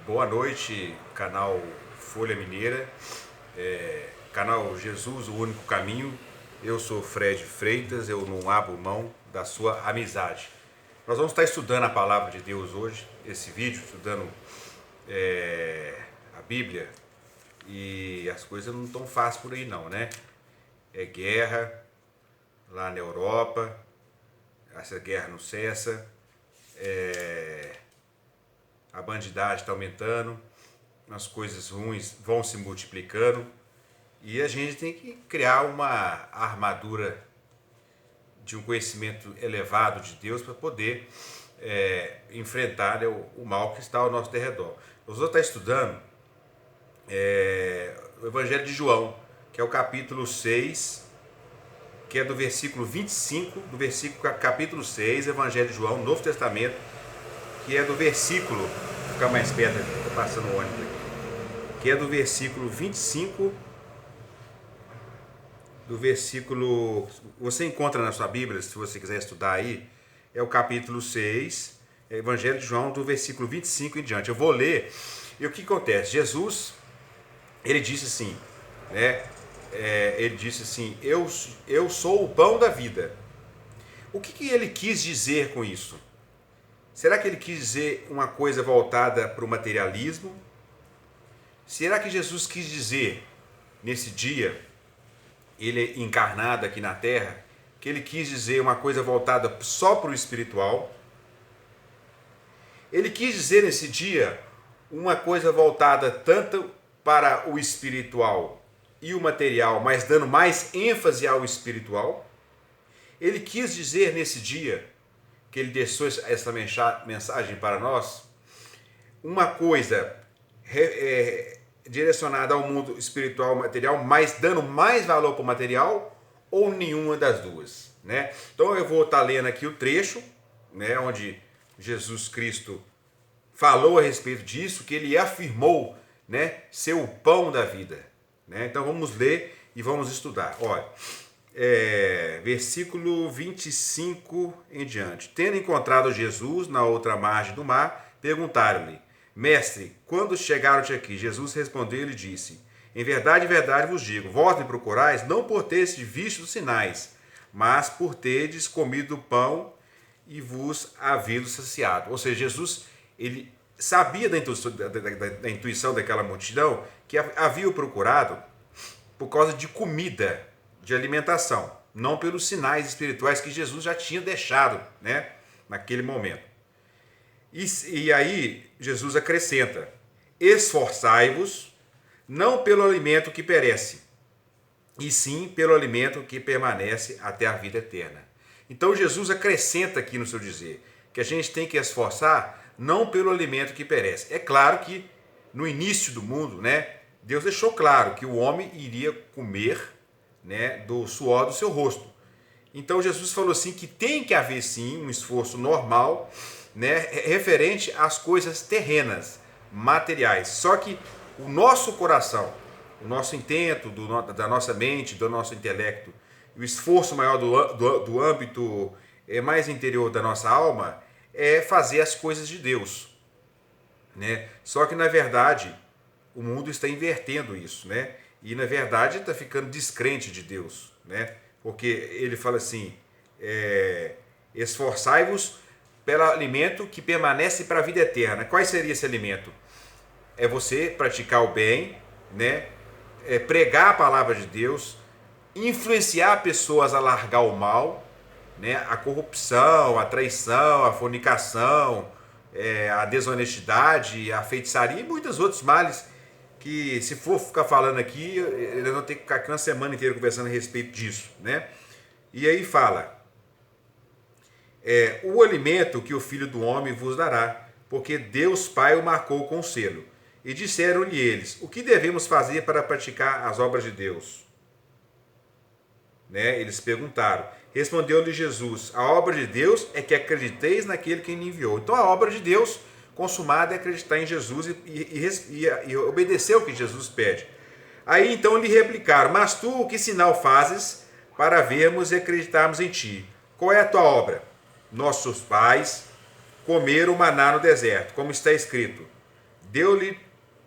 Boa noite, canal Folha Mineira, canal Jesus, o único caminho. Eu sou Fred Freitas, eu não abro mão da sua amizade. Nós vamos estar estudando a palavra de Deus hoje, esse vídeo, estudando a Bíblia, e as coisas não estão fáceis por aí não, né? É guerra lá na Europa, essa guerra não cessa, a bandidagem está aumentando, as coisas ruins vão se multiplicando e a gente tem que criar uma armadura de um conhecimento elevado de Deus para poder enfrentar, né, o mal que está ao nosso derredor. Nós vamos estar estudando o Evangelho de João, que é o capítulo 6, que é do versículo 25, capítulo 6, Evangelho de João, Novo Testamento, que é do versículo, vou ficar mais perto aqui, estou passando o ônibus aqui, que é do versículo 25, você encontra na sua Bíblia, se você quiser estudar aí, é o capítulo 6, Evangelho de João, do versículo 25 em diante. Eu vou ler, e o que acontece? Jesus, ele disse assim, né? Ele disse assim, eu sou o pão da vida. O que ele quis dizer com isso? Será que ele quis dizer uma coisa voltada para o materialismo? Será que Jesus quis dizer, nesse dia, ele encarnado aqui na Terra, que ele quis dizer uma coisa voltada só para o espiritual? Ele quis dizer nesse dia uma coisa voltada tanto para o espiritual e o material, mas dando mais ênfase ao espiritual? Ele quis dizer nesse dia, que ele deixou essa mensagem para nós, uma coisa direcionada ao mundo espiritual e material, mas dando mais valor para o material, ou nenhuma das duas, né? Então eu vou estar lendo aqui o trecho, né, onde Jesus Cristo falou a respeito disso, que ele afirmou, né, ser o pão da vida, né? Então vamos ler e vamos estudar. Olha, versículo 25 em diante. Tendo encontrado Jesus na outra margem do mar, perguntaram-lhe: Mestre, quando chegaram-te aqui? Jesus respondeu e lhe disse: Em verdade vos digo, vós me procurais não por teres visto os sinais, mas por teres comido o pão e vos havido saciado. Ou seja, Jesus, ele sabia da intuição daquela multidão que havia o procurado por causa de comida, de alimentação, não pelos sinais espirituais que Jesus já tinha deixado, né, naquele momento. E aí Jesus acrescenta: esforçai-vos não pelo alimento que perece, e sim pelo alimento que permanece até a vida eterna. Então Jesus acrescenta aqui no seu dizer que a gente tem que esforçar não pelo alimento que perece. É claro que no início do mundo, né, Deus deixou claro que o homem iria comer, né, do suor do seu rosto. Então Jesus falou assim que tem que haver sim um esforço normal, né, referente às coisas terrenas, materiais. Só que o nosso coração, o nosso intento, da nossa mente, do nosso intelecto, o esforço maior do âmbito mais interior da nossa alma é fazer as coisas de Deus, né? Só que na verdade o mundo está invertendo isso, né? E na verdade está ficando descrente de Deus, né? Porque ele fala assim: esforçai-vos pelo alimento que permanece para a vida eterna. Qual seria esse alimento? É você praticar o bem, né? Pregar a palavra de Deus, influenciar pessoas a largar o mal, né? A corrupção, a traição, a fornicação, a desonestidade, a feitiçaria e muitos outros males que, se for ficar falando aqui, eu vou ter que ficar aqui uma semana inteira conversando a respeito disso, né? E aí fala: o alimento que o Filho do Homem vos dará, porque Deus Pai o marcou com o selo. E disseram-lhe eles: o que devemos fazer para praticar as obras de Deus? Né? Eles perguntaram. Respondeu-lhe Jesus: a obra de Deus é que acrediteis naquele que ele enviou. Então a obra de Deus consumada é acreditar em Jesus e obedecer o que Jesus pede. Aí então lhe replicaram: mas tu, o que sinal fazes para vermos e acreditarmos em ti? Qual é a tua obra? Nossos pais comeram o maná no deserto, como está escrito: deu-lhe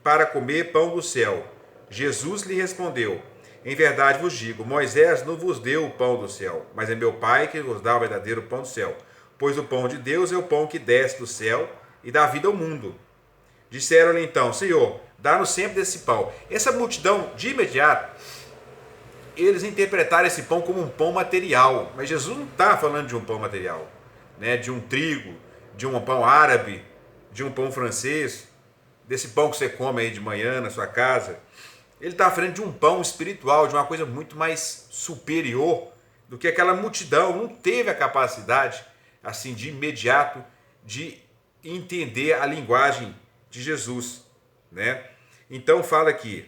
para comer pão do céu. Jesus lhe respondeu: em verdade vos digo, Moisés não vos deu o pão do céu, mas é meu Pai que vos dá o verdadeiro pão do céu. Pois o pão de Deus é o pão que desce do céu e dá vida ao mundo. Disseram-lhe então: Senhor, dá-nos sempre desse pão. Essa multidão, de imediato, eles interpretaram esse pão como um pão material. Mas Jesus não está falando de um pão material, né? De um trigo, de um pão árabe, de um pão francês, desse pão que você come aí de manhã na sua casa. Ele está falando de um pão espiritual, de uma coisa muito mais superior do que aquela multidão. Não teve a capacidade, assim, de imediato, de entender a linguagem de Jesus, né? Então fala aqui,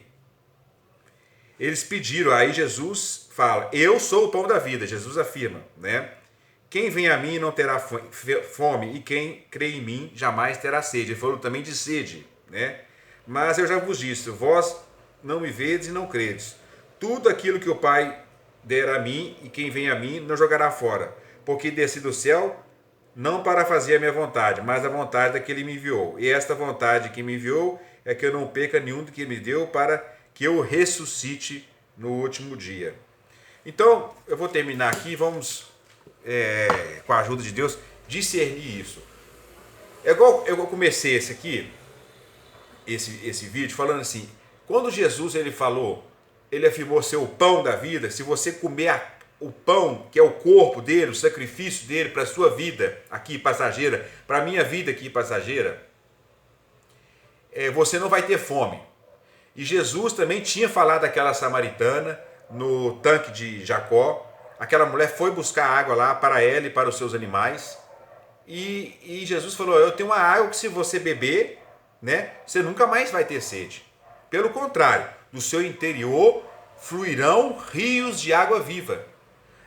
eles pediram, aí Jesus fala: eu sou o pão da vida. Jesus afirma, né? Quem vem a mim não terá fome, e quem crê em mim jamais terá sede. Ele falou também de sede, né? Mas eu já vos disse, vós não me vedes e não credes. Tudo aquilo que o Pai der a mim, e quem vem a mim não jogará fora, porque desci do céu não para fazer a minha vontade, mas a vontade daquele que me enviou. E esta vontade que me enviou é que eu não perca nenhum do que me deu, para que eu ressuscite no último dia. Então, eu vou terminar aqui, vamos, com a ajuda de Deus, discernir isso. É igual eu comecei esse vídeo falando assim, quando Jesus ele falou, ele afirmou ser o pão da vida, se você comer o pão, que é o corpo dele, o sacrifício dele para a sua vida aqui passageira, para a minha vida aqui passageira, você não vai ter fome. E Jesus também tinha falado daquela samaritana no tanque de Jacó. Aquela mulher foi buscar água lá para ela e para os seus animais. E Jesus falou: eu tenho uma água que se você beber, né, você nunca mais vai ter sede. Pelo contrário, do seu interior fluirão rios de água viva.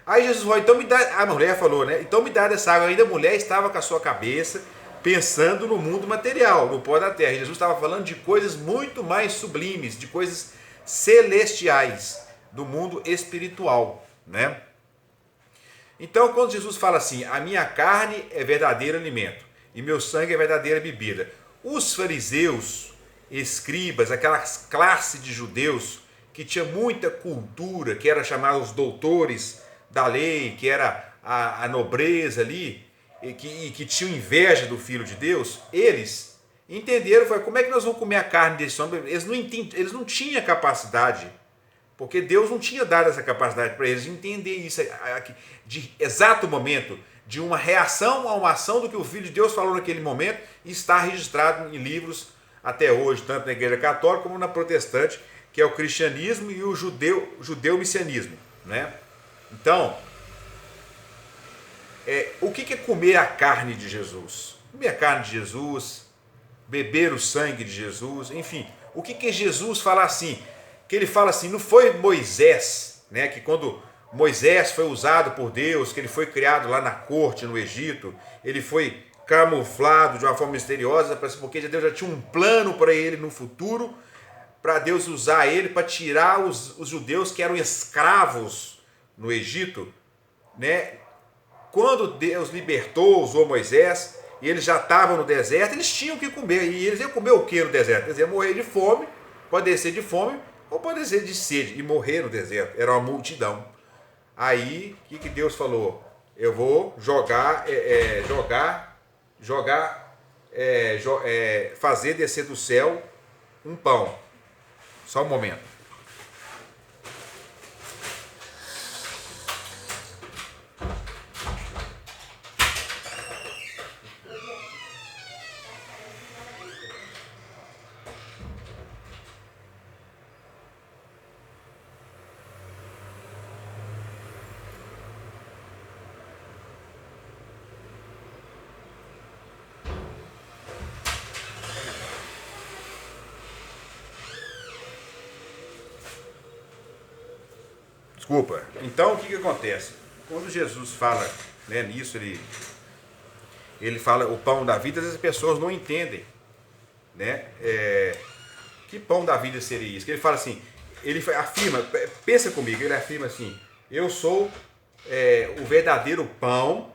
Aí Jesus falou: então me dá. A mulher falou, né? Então me dá dessa água. Ainda a mulher estava com a sua cabeça pensando no mundo material, no pó da terra. E Jesus estava falando de coisas muito mais sublimes, de coisas celestiais, do mundo espiritual, né? Então, quando Jesus fala assim: a minha carne é verdadeiro alimento e meu sangue é verdadeira bebida, os fariseus, escribas, aquela classe de judeus que tinha muita cultura, que era chamada os doutores da lei, que era a nobreza ali, e que tinham inveja do Filho de Deus, eles entenderam, foi, como é que nós vamos comer a carne desse homem? Eles não tinham capacidade, porque Deus não tinha dado essa capacidade para eles de entender isso, de exato momento, de uma reação a uma ação do que o Filho de Deus falou naquele momento, e está registrado em livros até hoje, tanto na Igreja Católica como na Protestante, que é o cristianismo e o judeu-messianismo, né? Então, o que é comer a carne de Jesus? Comer a carne de Jesus, beber o sangue de Jesus, enfim, o que Jesus fala assim? Que ele fala assim, não foi Moisés, né, que quando Moisés foi usado por Deus, que ele foi criado lá na corte no Egito, ele foi camuflado de uma forma misteriosa, porque Deus já tinha um plano para ele no futuro, para Deus usar ele para tirar os judeus que eram escravos no Egito, né? Quando Deus libertou, usou Moisés, e eles já estavam no deserto, eles tinham que comer. E eles iam comer o que no deserto? Eles iam morrer de fome, padecer de fome, ou padecer de sede, e morrer no deserto. Era uma multidão. Aí, o que Deus falou? Eu vou fazer descer do céu um pão. Só um momento. Desculpa. Então, o que acontece? Quando Jesus fala, né, nisso, ele fala o pão da vida, as pessoas não entendem, né? Que pão da vida seria isso? Que ele fala assim, ele afirma, pensa comigo, ele afirma assim: eu sou o verdadeiro pão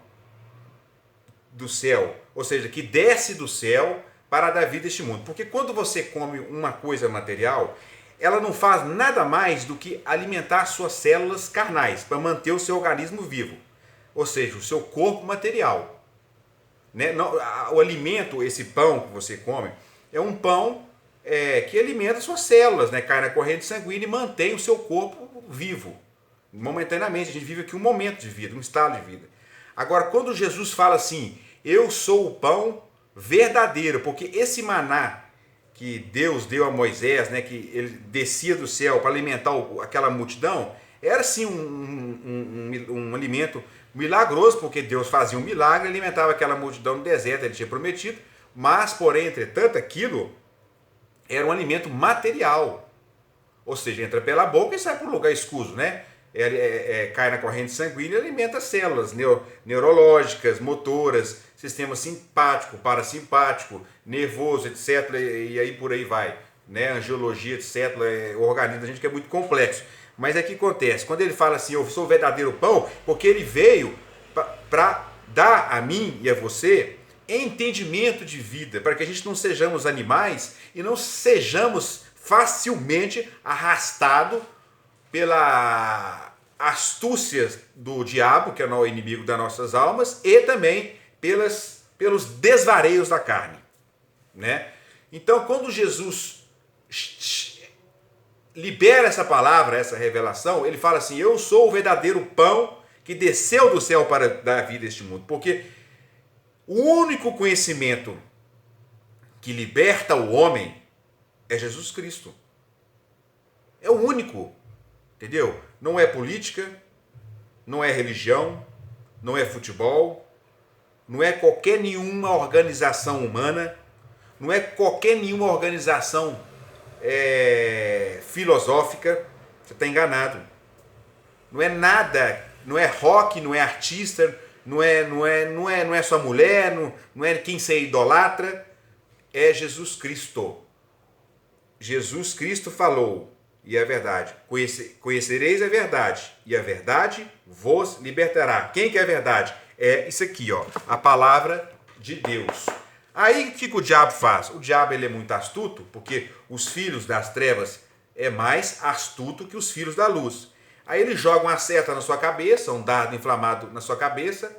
do céu, ou seja, que desce do céu para dar vida a este mundo. Porque quando você come uma coisa material, ela não faz nada mais do que alimentar suas células carnais, para manter o seu organismo vivo. Ou seja, o seu corpo material. Né? O alimento, esse pão que você come, é um pão que alimenta suas células, né? Cai na corrente sanguínea e mantém o seu corpo vivo. Momentaneamente, a gente vive aqui um momento de vida, um estado de vida. Agora, quando Jesus fala assim, eu sou o pão verdadeiro, porque esse maná que Deus deu a Moisés, né, que ele descia do céu para alimentar aquela multidão, era sim um alimento milagroso, porque Deus fazia um milagre e alimentava aquela multidão no deserto, ele tinha prometido, mas, porém, entretanto, aquilo era um alimento material, ou seja, entra pela boca e sai para um lugar escuso, né? Cai na corrente sanguínea e alimenta células neurológicas, motoras, sistema simpático, parasimpático, nervoso, etc. E aí por aí vai, né? Angiologia, etc. O organismo da gente que é muito complexo. Mas é que acontece, quando ele fala assim, eu sou o verdadeiro pão, porque ele veio para dar a mim e a você entendimento de vida, para que a gente não sejamos animais e não sejamos facilmente arrastados pela astúcia do diabo, que é o inimigo das nossas almas, e também pelos desvareios da carne, né? Então, quando Jesus libera essa palavra, essa revelação, ele fala assim, eu sou o verdadeiro pão que desceu do céu para dar vida a este mundo, porque o único conhecimento que liberta o homem é Jesus Cristo. É o único. Entendeu? Não é política, não é religião, não é futebol, não é qualquer nenhuma organização humana, não é qualquer nenhuma organização filosófica. Você está enganado. Não é nada, não é rock, não é artista, não é sua mulher, não é quem você idolatra, é Jesus Cristo. Jesus Cristo falou, e é verdade, conhecereis a verdade, e a verdade vos libertará. Quem que é a verdade? É isso aqui, ó, a palavra de Deus. Aí o que o diabo faz? O diabo ele é muito astuto, porque os filhos das trevas é mais astuto que os filhos da luz. Aí ele joga uma seta na sua cabeça, um dardo inflamado na sua cabeça,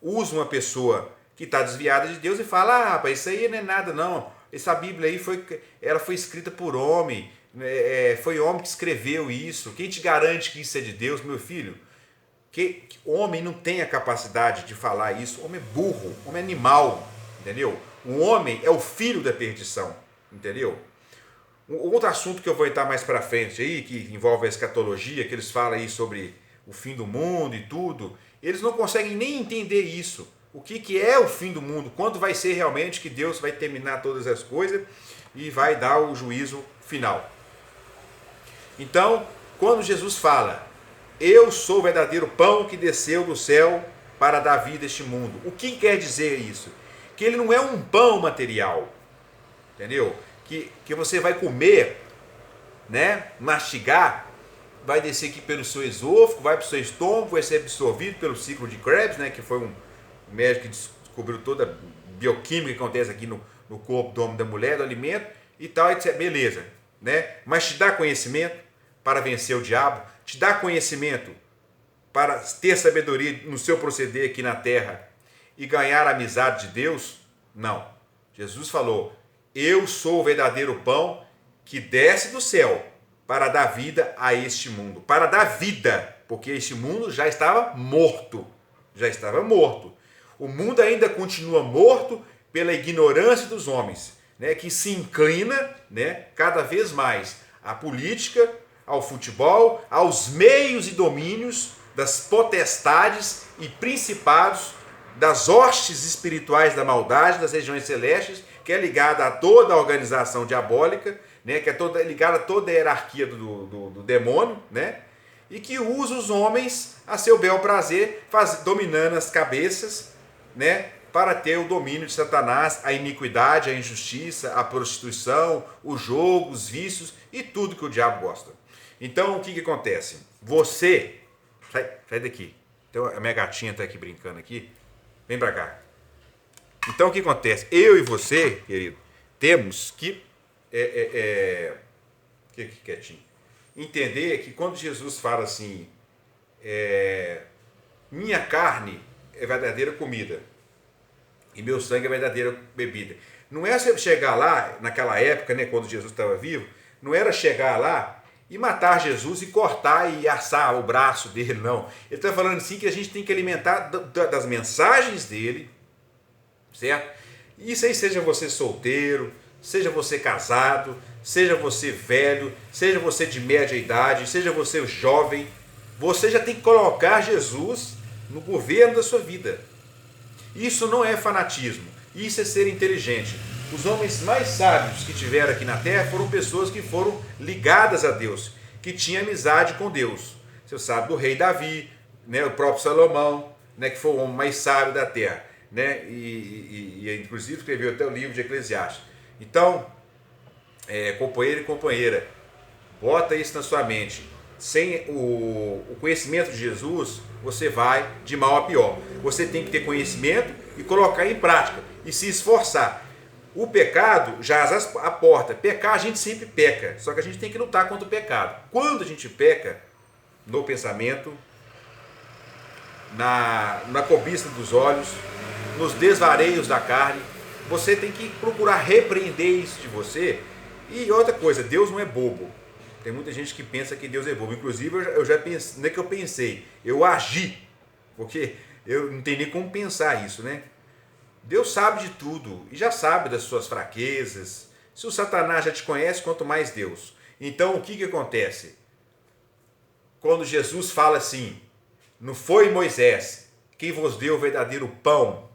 usa uma pessoa que está desviada de Deus e fala, rapaz, isso aí não é nada não, essa Bíblia aí ela foi escrita por homem, foi homem que escreveu isso, quem te garante que isso é de Deus, meu filho? Que homem não tem a capacidade de falar isso, homem é burro, homem é animal, entendeu? O homem é o filho da perdição, entendeu? Um outro assunto que eu vou entrar mais para frente aí, que envolve a escatologia, que eles falam aí sobre o fim do mundo e tudo, eles não conseguem nem entender isso. O que é o fim do mundo? Quando vai ser realmente que Deus vai terminar todas as coisas e vai dar o juízo final? Então, quando Jesus fala, eu sou o verdadeiro pão que desceu do céu para dar vida a este mundo. O que quer dizer isso? Que ele não é um pão material, entendeu? Que você vai comer, né? Mastigar, vai descer aqui pelo seu esôfago, vai para o seu estômago, vai ser absorvido pelo ciclo de Krebs, né? Que foi um médico que descobriu toda a bioquímica que acontece aqui no corpo do homem e da mulher, do alimento e tal, etc. Beleza, né? Mas te dá conhecimento para vencer o diabo, te dá conhecimento para ter sabedoria no seu proceder aqui na terra e ganhar a amizade de Deus? Não. Jesus falou, eu sou o verdadeiro pão que desce do céu para dar vida a este mundo. Para dar vida, porque este mundo já estava morto. Já estava morto. O mundo ainda continua morto pela ignorância dos homens, né, que se inclina, né, cada vez mais à política, ao futebol, aos meios e domínios das potestades e principados, das hostes espirituais da maldade, das regiões celestes, que é ligada a toda a organização diabólica, né, que é ligada a toda a hierarquia do demônio, né, e que usa os homens a seu bel prazer, dominando as cabeças, né, para ter o domínio de Satanás, a iniquidade, a injustiça, a prostituição, o jogo, os vícios e tudo que o diabo gosta. Então, o que acontece? Você, sai daqui, então, a minha gatinha está aqui brincando aqui, vem para cá. Então, o que acontece? Eu e você, querido, temos que quietinho, entender que quando Jesus fala assim, minha carne é verdadeira comida e meu sangue é verdadeira bebida. Não é você chegar lá, naquela época, né, quando Jesus estava vivo, não era chegar lá e matar Jesus e cortar e assar o braço dele, não. Ele está falando assim que a gente tem que alimentar das mensagens dele, certo? Isso aí, seja você solteiro, seja você casado, seja você velho, seja você de média idade, seja você jovem, você já tem que colocar Jesus no governo da sua vida. Isso não é fanatismo, isso é ser inteligente. Os homens mais sábios que tiveram aqui na Terra foram pessoas que foram ligadas a Deus, que tinham amizade com Deus. Você sabe do rei Davi, né, o próprio Salomão, né, que foi o homem mais sábio da Terra, né, e inclusive escreveu até o livro de Eclesiastes. Então, companheiro e companheira, bota isso na sua mente. Sem o conhecimento de Jesus, você vai de mal a pior. Você tem que ter conhecimento e colocar em prática e se esforçar. O pecado jaz à porta. Pecar, a gente sempre peca, só que a gente tem que lutar contra o pecado. Quando a gente peca, no pensamento, na cobiça dos olhos, nos desvareios da carne, você tem que procurar repreender isso de você. E outra coisa, Deus não é bobo. Tem muita gente que pensa que Deus é bobo. Inclusive, eu já pensei, não é que eu pensei, eu agi. Porque eu não tenho nem como pensar isso, né? Deus sabe de tudo e já sabe das suas fraquezas. Se o Satanás já te conhece, quanto mais Deus. Então, o que acontece? Quando Jesus fala assim, não foi Moisés quem vos deu o verdadeiro pão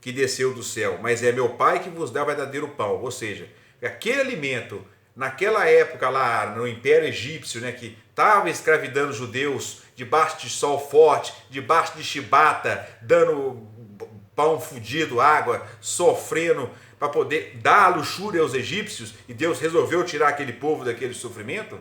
que desceu do céu, mas é meu Pai que vos dá o verdadeiro pão. Ou seja, aquele alimento, naquela época lá no Império Egípcio, né, que estava escravidando os judeus debaixo de sol forte, debaixo de chibata, dando pão fudido, água, sofrendo para poder dar a luxúria aos egípcios, e Deus resolveu tirar aquele povo daquele sofrimento,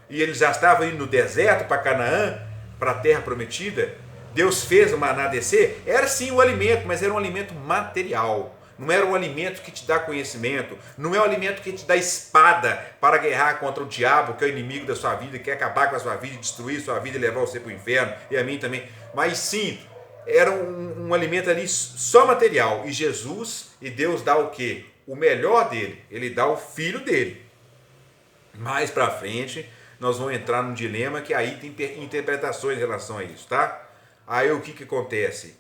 e eles já estavam indo no deserto para Canaã, para a terra prometida. Deus fez o maná descer, era sim um alimento, mas era um alimento material. Não era um alimento que te dá conhecimento, não é um alimento que te dá espada para guerrear contra o diabo, que é o inimigo da sua vida, que quer acabar com a sua vida, destruir sua vida e levar você para o inferno, e a mim também. Mas sim, era um alimento ali só material. E Jesus, e Deus dá o quê? O melhor dele, ele dá o filho dele. Mais para frente, nós vamos entrar num dilema que aí tem interpretações em relação a isso, tá? Aí o que acontece?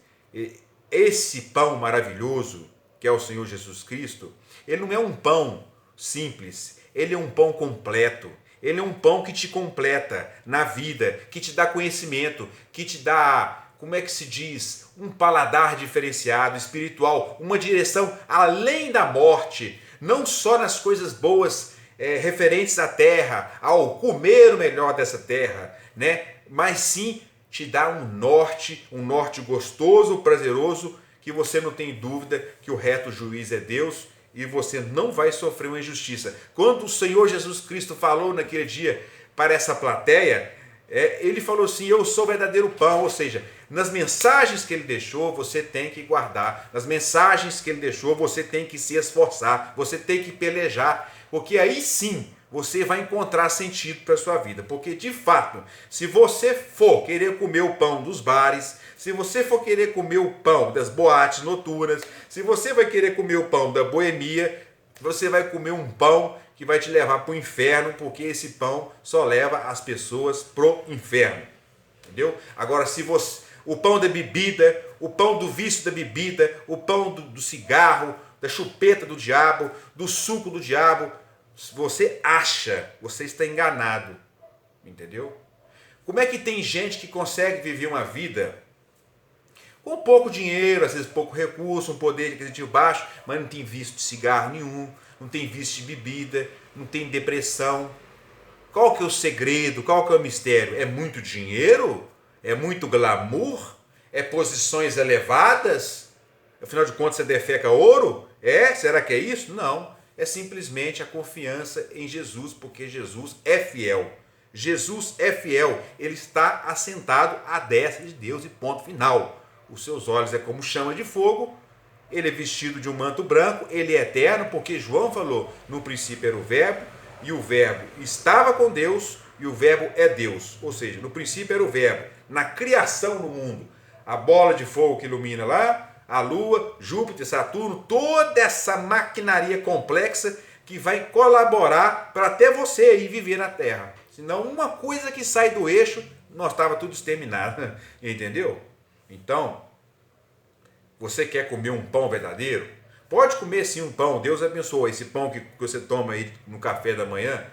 Esse pão maravilhoso, que é o Senhor Jesus Cristo, ele não é um pão simples, ele é um pão completo, ele é um pão que te completa na vida, que te dá conhecimento, que te dá, como é que se diz, um paladar diferenciado, espiritual, uma direção além da morte, não só nas coisas boas referentes à terra, ao comer o melhor dessa terra, né? Mas sim te dá um norte gostoso, prazeroso, que você não tem dúvida que o reto juiz é Deus e você não vai sofrer uma injustiça. Quando o Senhor Jesus Cristo falou naquele dia para essa plateia, ele falou assim, eu sou o verdadeiro pão, ou seja, nas mensagens que ele deixou, você tem que guardar, nas mensagens que ele deixou, você tem que se esforçar, você tem que pelejar, porque aí sim você vai encontrar sentido para a sua vida. Porque, de fato, se você for querer comer o pão dos bares, se você for querer comer o pão das boates noturnas, se você vai querer comer o pão da boemia, você vai comer um pão que vai te levar para o inferno, porque esse pão só leva as pessoas pro inferno. Entendeu? Agora, se você... o pão da bebida, o pão do vício da bebida, o pão do cigarro, da chupeta do diabo, do suco do diabo, se você acha, você está enganado, entendeu? Como é que tem gente que consegue viver uma vida com pouco dinheiro, às vezes pouco recurso, um poder aquisitivo baixo, mas não tem vício de cigarro nenhum, não tem vício de bebida, não tem depressão? Qual que é o segredo? Qual que é o mistério? É muito dinheiro? É muito glamour? É posições elevadas? Afinal de contas, você defeca ouro? Será que é isso? Não. É simplesmente a confiança em Jesus, porque Jesus é fiel. Jesus é fiel, ele está assentado à destra de Deus e ponto final. Os seus olhos é como chama de fogo ele é vestido de um manto branco, ele é eterno, porque João falou, no princípio era o verbo, e o verbo estava com Deus, e o verbo é Deus. Ou seja, no princípio era o verbo, na criação do mundo. A bola de fogo que ilumina lá, a Lua, Júpiter, Saturno, toda essa maquinaria complexa que vai colaborar para até você aí viver na Terra. Senão uma coisa que sai do eixo, nós estava tudo exterminado. Entendeu? Então, você quer comer um pão verdadeiro? Pode comer sim um pão. Deus abençoa esse pão que você toma aí no café da manhã.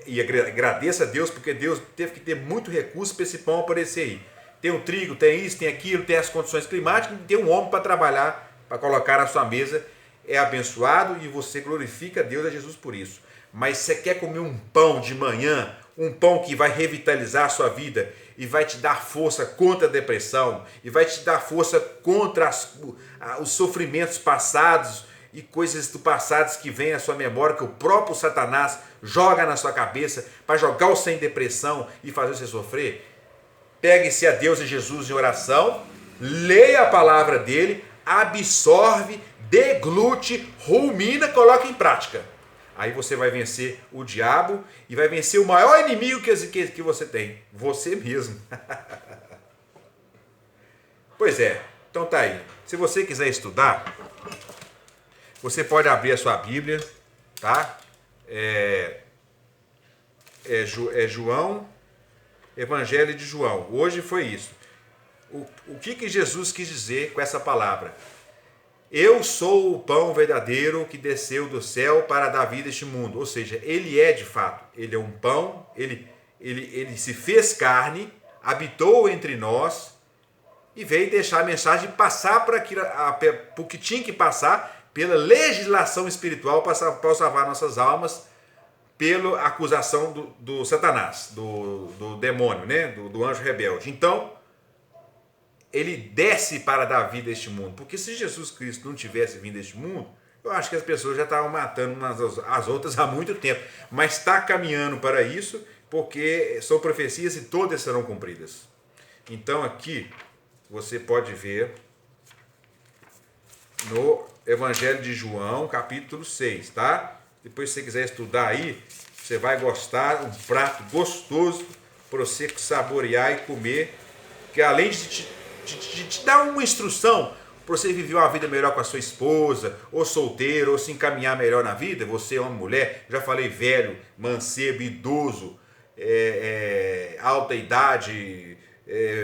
E agradeça a Deus, porque Deus teve que ter muito recurso para esse pão aparecer aí. Tem o trigo, tem isso, tem aquilo, tem as condições climáticas, tem um homem para trabalhar, para colocar na sua mesa. É abençoado e você glorifica a Deus, a Jesus por isso. Mas você quer comer um pão de manhã, um pão que vai revitalizar a sua vida e vai te dar força contra a depressão, e vai te dar força contra os sofrimentos passados e coisas do passado que vêm à sua memória, que o próprio Satanás joga na sua cabeça para jogar você em depressão e fazer você sofrer. Pegue-se a Deus e Jesus em oração, leia a palavra dele, absorve, deglute, rumina, coloca em prática. Aí você vai vencer o diabo e vai vencer o maior inimigo que você tem, você mesmo. Pois é, então tá aí. Se você quiser estudar, você pode abrir a sua Bíblia, tá? João, Evangelho de João. Hoje foi isso. O que Jesus quis dizer com essa palavra? Eu sou o pão verdadeiro que desceu do céu para dar vida a este mundo. Ou seja, ele é de fato, ele é um pão, ele se fez carne, habitou entre nós e veio deixar a mensagem passar para o que tinha que passar pela legislação espiritual para salvar nossas almas, pela acusação do Satanás, do demônio, né? do anjo rebelde. Então, ele desce para dar vida a este mundo. Porque se Jesus Cristo não tivesse vindo a este mundo, eu acho que as pessoas já estavam matando umas as outras há muito tempo. Mas está caminhando para isso, porque são profecias e todas serão cumpridas. Então aqui você pode ver no Evangelho de João, capítulo 6, tá? Depois se você quiser estudar aí, você vai gostar, um prato gostoso para você saborear e comer, que além de te dar uma instrução para você viver uma vida melhor com a sua esposa, ou solteiro, ou se encaminhar melhor na vida, você é uma mulher, já falei velho, mancebo, idoso, alta idade,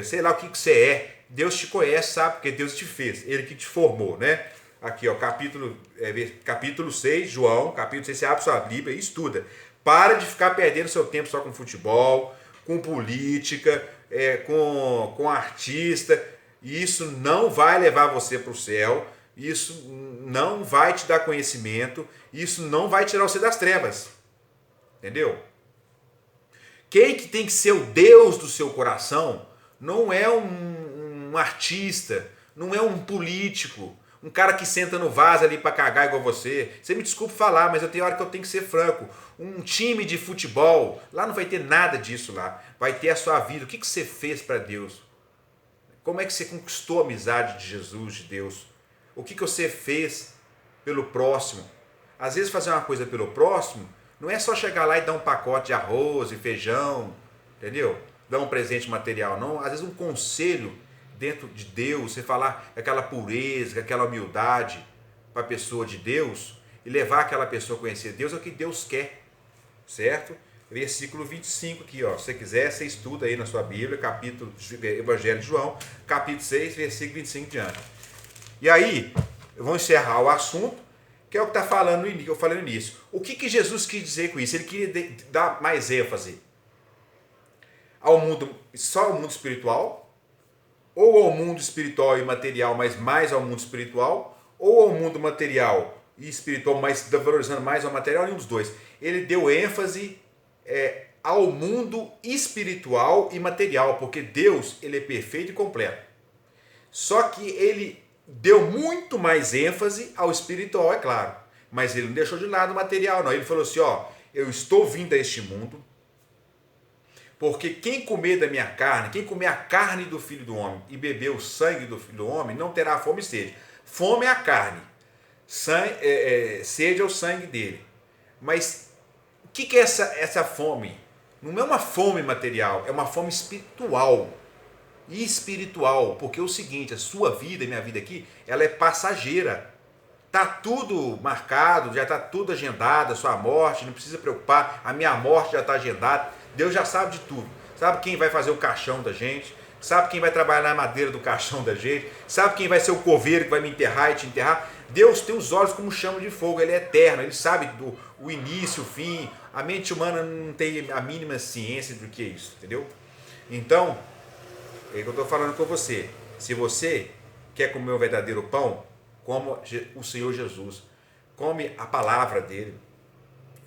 sei lá o que você é. Deus te conhece, sabe? Porque Deus te fez, Ele que te formou, né? Aqui, ó, capítulo 6, João, capítulo 6, você abre sua Bíblia e estuda. Para de ficar perdendo seu tempo só com futebol, com política, com artista. Isso não vai levar você para o céu, isso não vai te dar conhecimento, isso não vai tirar você das trevas. Entendeu? Quem que tem que ser o Deus do seu coração não é um artista, não é um político, um cara que senta no vaso ali para cagar igual você. Você me desculpe falar, mas eu tenho hora que eu tenho que ser franco. Um time de futebol, lá não vai ter nada disso lá. Vai ter a sua vida. O que você fez para Deus? Como é que você conquistou a amizade de Jesus, de Deus? O que você fez pelo próximo? Às vezes fazer uma coisa pelo próximo não é só chegar lá e dar um pacote de arroz e feijão, entendeu? Dar um presente material, não. Às vezes um conselho dentro de Deus, você falar aquela pureza, aquela humildade para a pessoa de Deus e levar aquela pessoa a conhecer Deus é o que Deus quer, certo? Versículo 25 aqui, ó. Se você quiser, você estuda aí na sua Bíblia, capítulo Evangelho de João, capítulo 6, versículo 25 diante. E aí, eu vou encerrar o assunto, que é o que está falando no início, eu falei no início. O que Jesus quis dizer com isso? Ele queria dar mais ênfase ao mundo, só ao mundo espiritual, ou ao mundo espiritual e material, mas mais ao mundo espiritual, ou ao mundo material e espiritual, mas valorizando mais ao material, nenhum dos dois. Ele deu ênfase ao mundo espiritual e material, porque Deus, ele é perfeito e completo. Só que ele deu muito mais ênfase ao espiritual, é claro, mas ele não deixou de lado o material, não. Ele falou assim, ó, eu estou vindo a este mundo, porque quem comer da minha carne, quem comer a carne do Filho do Homem e beber o sangue do Filho do Homem, não terá fome e sede. Fome é a carne, sede é o sangue dele. Mas o que é essa fome? Não é uma fome material, é uma fome espiritual. E espiritual, porque é o seguinte, a sua vida e minha vida aqui, ela é passageira. Tá tudo marcado, já está tudo agendado, a sua morte, não precisa preocupar, a minha morte já está agendada. Deus já sabe de tudo. Sabe quem vai fazer o caixão da gente, sabe quem vai trabalhar na madeira do caixão da gente, sabe quem vai ser o coveiro que vai me enterrar e te enterrar. Deus tem os olhos como chama de fogo, ele é eterno, ele sabe o início, o fim. A mente humana não tem a mínima ciência do que é isso, entendeu? Então, é o que eu estou falando com você. Se você quer comer o verdadeiro pão, como o Senhor Jesus, come a palavra dele,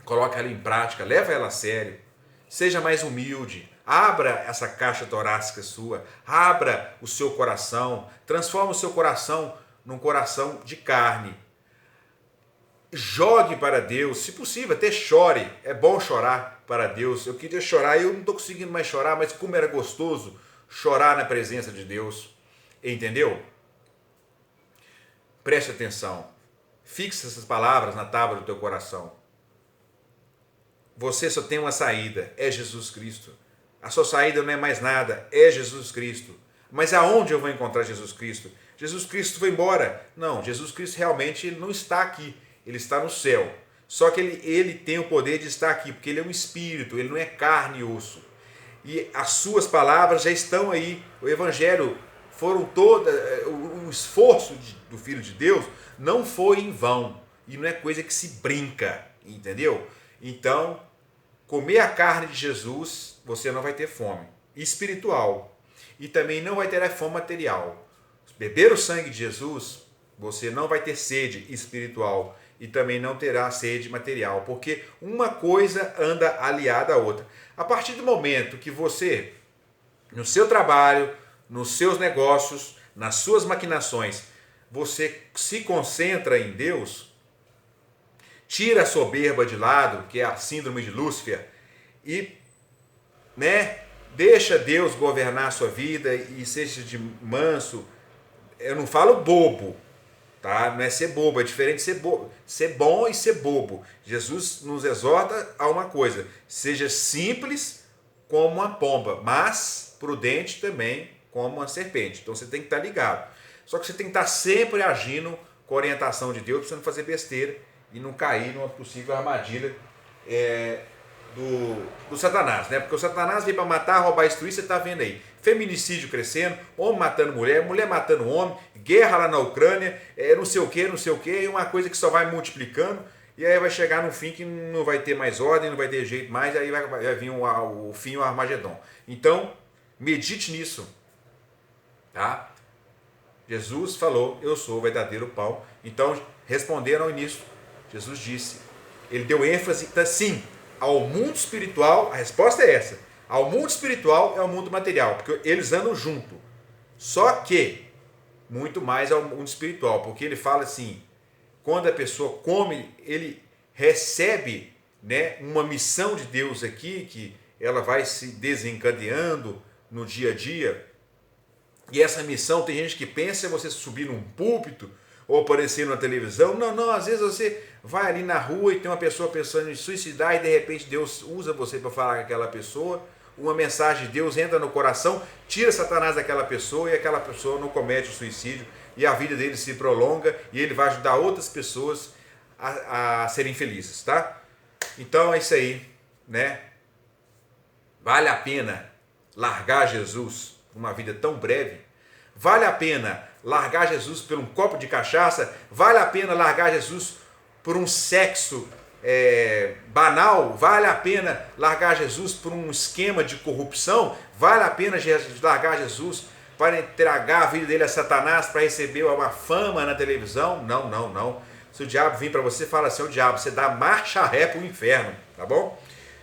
coloca ela em prática, leva ela a sério, seja mais humilde, abra essa caixa torácica sua, abra o seu coração, transforma o seu coração num coração de carne. Jogue para Deus, se possível, até chore, é bom chorar para Deus. Eu queria chorar e eu não estou conseguindo mais chorar, mas como era gostoso chorar na presença de Deus, entendeu? Preste atenção, fixe essas palavras na tábua do teu coração. Você só tem uma saída, é Jesus Cristo. A sua saída não é mais nada, é Jesus Cristo. Mas aonde eu vou encontrar Jesus Cristo? Jesus Cristo foi embora. Não, Jesus Cristo realmente não está aqui, ele está no céu. Só que ele tem o poder de estar aqui, porque ele é um espírito, ele não é carne e osso. E as suas palavras já estão aí, o Evangelho foram todas, o esforço do Filho de Deus não foi em vão, e não é coisa que se brinca, entendeu? Então, comer a carne de Jesus, você não vai ter fome espiritual, e também não vai ter a fome material. Beber o sangue de Jesus, você não vai ter sede espiritual, e também não terá sede material, porque uma coisa anda aliada à outra. A partir do momento que você, no seu trabalho, nos seus negócios, nas suas maquinações, você se concentra em Deus, tira a soberba de lado, que é a síndrome de Lúcifer, e deixa Deus governar a sua vida e seja de manso. Eu não falo bobo, tá? Não é ser bobo, é diferente de ser bobo, ser bom e ser bobo. Jesus nos exorta a uma coisa: seja simples como uma pomba, mas prudente também como uma serpente. Então você tem que estar ligado. Só que você tem que estar sempre agindo com a orientação de Deus, para você não fazer besteira e não cair numa possível armadilha do Satanás, né? Porque o Satanás vem para matar, roubar, destruir. Você está vendo aí feminicídio crescendo, homem matando mulher, mulher matando homem, guerra lá na Ucrânia, não sei o que, e uma coisa que só vai multiplicando, e aí vai chegar num fim que não vai ter mais ordem, não vai ter jeito mais, aí vai vir o fim, o Armagedon. Então, medite nisso, tá? Jesus falou: eu sou o verdadeiro pão. Então, responderam ao início, Jesus disse, ele deu ênfase, sim, ao mundo espiritual. A resposta é essa: ao mundo espiritual é o mundo material, porque eles andam junto. Só que muito mais ao mundo espiritual, porque ele fala assim, quando a pessoa come, ele recebe, uma missão de Deus aqui, que ela vai se desencadeando no dia a dia. E essa missão, tem gente que pensa em você subir num púlpito ou aparecer na televisão. Não, às vezes você vai ali na rua e tem uma pessoa pensando em suicidar e de repente Deus usa você para falar com aquela pessoa. Uma mensagem de Deus entra no coração, tira Satanás daquela pessoa e aquela pessoa não comete o suicídio e a vida dele se prolonga e ele vai ajudar outras pessoas a serem felizes, tá? Então é isso aí, Vale a pena largar Jesus uma vida tão breve? Vale a pena largar Jesus por um copo de cachaça? Vale a pena largar Jesus por um sexo banal? Vale a pena largar Jesus por um esquema de corrupção? Vale a pena largar Jesus para entregar a vida dele a Satanás, para receber uma fama na televisão? Não. Se o diabo vir para você, fala assim: o diabo, você dá marcha ré para o inferno, tá bom?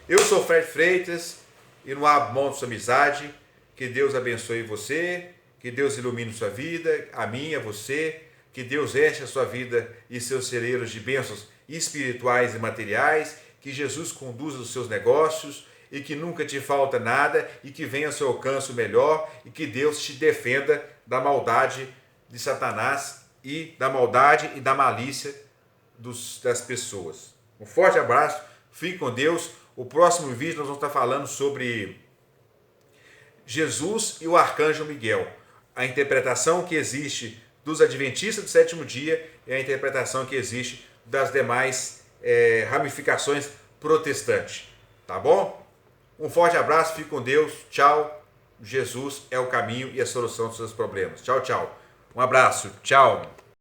Eu sou Fred Freitas e não abro mão de sua amizade. Que Deus abençoe você, que Deus ilumine sua vida, a minha, você, que Deus enche a sua vida e seus celeiros de bênçãos espirituais e materiais, que Jesus conduza os seus negócios e que nunca te falta nada e que venha ao seu alcance o melhor e que Deus te defenda da maldade de Satanás e da maldade e da malícia das pessoas. Um forte abraço, fique com Deus. O próximo vídeo nós vamos estar falando sobre Jesus e o arcanjo Miguel, a interpretação que existe dos adventistas do sétimo dia e a interpretação que existe das demais ramificações protestantes. Tá bom? Um forte abraço, fique com Deus, tchau. Jesus é o caminho e a solução dos seus problemas. Tchau, tchau. Um abraço, tchau.